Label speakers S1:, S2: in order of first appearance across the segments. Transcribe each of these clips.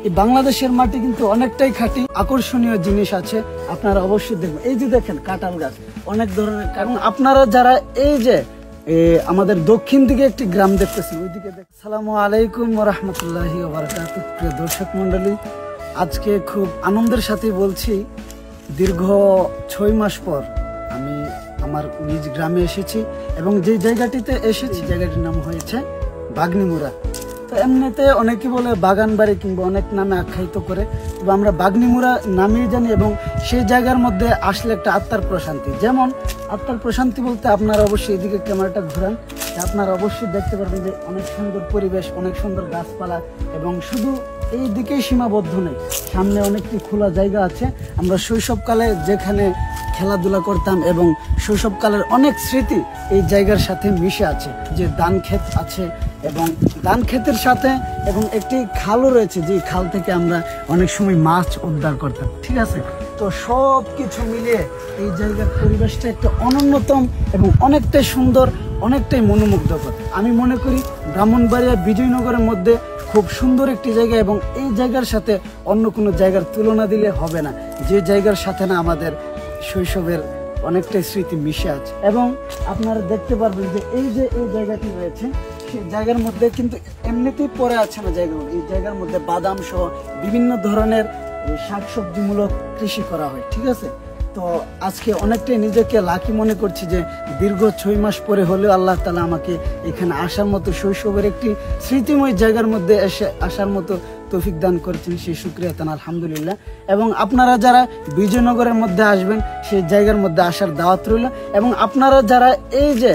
S1: এই বাংলাদেশের মাটি কিন্তু অনেকটাই খাঁটি, আকর্ষণীয় জিনিস আছে, আপনারা অবশ্যই দেখবেন। এই যে দেখেন কাঁঠাল গাছ, অনেক ধরনের। কারণ আপনারা যারা এই যে আমাদের দক্ষিণ দিকে একটি গ্রাম দেখতেছেন, ওইদিকে আসসালামু আলাইকুম ওয়া রাহমাতুল্লাহি ওয়া বারাকাতুহু। প্রিয় দর্শক মন্ডলী, আজকে খুব আনন্দের সাথে বলছি, দীর্ঘ 6 মাস পর আমি আমার নিজ গ্রামে এসেছি এবং যে জায়গাটিতে এসেছি জায়গাটির নাম হয়েছে বাগনিমুড়া। তো এমনিতে অনেকে বলে বাগান বাড়ি কিংবা অনেক নামে আখ্যায়িত করে, তবে আমরা বাগনিমুড়া নামেই জানি। এবং সেই জায়গার মধ্যে আসলে একটা আত্মার প্রশান্তি। যেমন আত্মার প্রশান্তি বলতে আপনারা অবশ্যই এদিকে ক্যামেরাটা ঘোরান, আপনারা অবশ্যই দেখতে পারবেন যে অনেক সুন্দর পরিবেশ, অনেক সুন্দর গাছপালা, এবং শুধু এই দিকেই সীমাবদ্ধ নেই, সামনে অনেকটি খোলা জায়গা আছে। আমরা শৈশবকালে যেখানে খেলাধুলা করতাম এবং শৈশবকালের অনেক স্মৃতি এই জায়গার সাথে মিশে আছে। যে ধান ক্ষেত আছে এবং ধান ক্ষেতের সাথে এবং একটি খালও রয়েছে, যে খাল থেকে আমরা অনেক সময় মাছ উদ্ধার করতাম। ঠিক আছে, তো সব কিছু মিলিয়ে এই জায়গার পরিবেশটা একটা অনন্যতম এবং অনেকটাই সুন্দর, অনেকটাই মনোমুগ্ধকর। আমি মনে করি ব্রাহ্মণবাড়িয়া বিজয়নগরের মধ্যে খুব সুন্দর একটি জায়গা, এবং এই জায়গার সাথে অন্য কোনো জায়গার তুলনা দিলে হবে না, যে জায়গার সাথে না আমাদের শৈশবের অনেকটাই স্মৃতি মিশে আছে। এবং আপনারা দেখতে পারবেন যে এই যে এই জায়গাটি রয়েছে, সেই জায়গার মধ্যে কিন্তু এমনিতেই পড়ে আছে না জায়গাগুলো, এই জায়গার মধ্যে বাদাম সহ বিভিন্ন ধরনের শাকসবজিমূলক কৃষি করা হয়। ঠিক আছে, তো আজকে অনেকটাই নিজেকে লাকি মনে করছি যে দীর্ঘ 6 মাস পরে হলেও আল্লাহ তাআলা আমাকে এখানে আসার মতো, শৈশবের একটি স্মৃতিময় জায়গার মধ্যে এসে আসার মতো তৌফিক দান করেছেন, সেই শুকরিয়া তান আলহামদুলিল্লাহ। এবং আপনারা যারা বিজয়নগরের মধ্যে আসবেন, সেই জায়গার মধ্যে আসার দাওয়াত রইল। এবং আপনারা যারা এই যে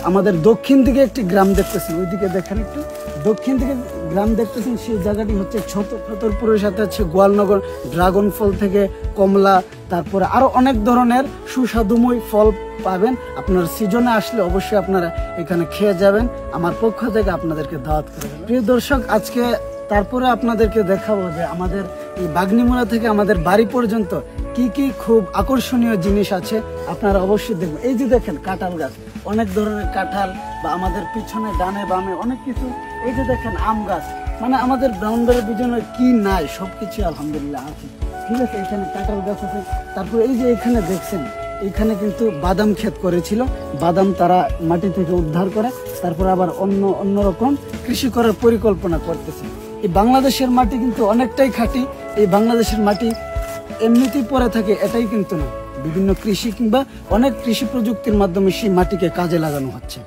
S1: আমাদের দক্ষিণ দিকে একটি গ্রাম দেখতেছেন, ওইদিকে দেখেন একটু, দক্ষিণ দিকে গ্রাম দেখতেছেন, সেই জায়গাটি হচ্ছে ছতরপুরের সাথে হচ্ছে গোয়ালনগর। ড্রাগন ফল থেকে কমলা, তারপরে আরো অনেক ধরনের সুস্বাদুময় ফল পাবেন। আপনার সিজনে আসলে অবশ্যই আপনারা এখানে খেয়ে যাবেন। আমার পক্ষ থেকে আপনাদেরকে দাওয়াত করবেন। প্রিয় দর্শক, আজকে তারপরে আপনাদেরকে দেখাবো যে আমাদের এই বাগনিমুড়া থেকে আমাদের বাড়ি পর্যন্ত কি কি খুব আকর্ষণীয় জিনিস আছে, আপনারা অবশ্যই দেখবেন। এই যে দেখেন কাঁঠাল গাছ, অনেক ধরনের কাঁঠাল, বা আমাদের পিছনে ডানে বামে অনেক কিছু। এই যে দেখেন আম গাছ, মানে আমাদের ব্রাহ্মণবাড়িয়ার পিছনে কি নাই, সবকিছু আলহামদুলিল্লাহ আছে। ঠিক আছে, এখানে কাঁঠাল গাছ আছে। তারপরে এই যে এখানে দেখছেন, এখানে কিন্তু বাদাম ক্ষেত করেছিল, বাদাম তারা মাটি থেকে উদ্ধার করে তারপর আবার অন্যরকম কৃষি করার পরিকল্পনা করতেছে। এই বাংলাদেশের মাটি কিন্তু অনেকটাই খাঁটি। এই বাংলাদেশের মাটি এমনিতেই পড়ে থাকে এটাই কিন্তু না, বিভিন্ন কৃষি কিংবা অনেক কৃষি প্রযুক্তির মাধ্যমে সেই মাটিকে কাজে লাগানো হচ্ছে।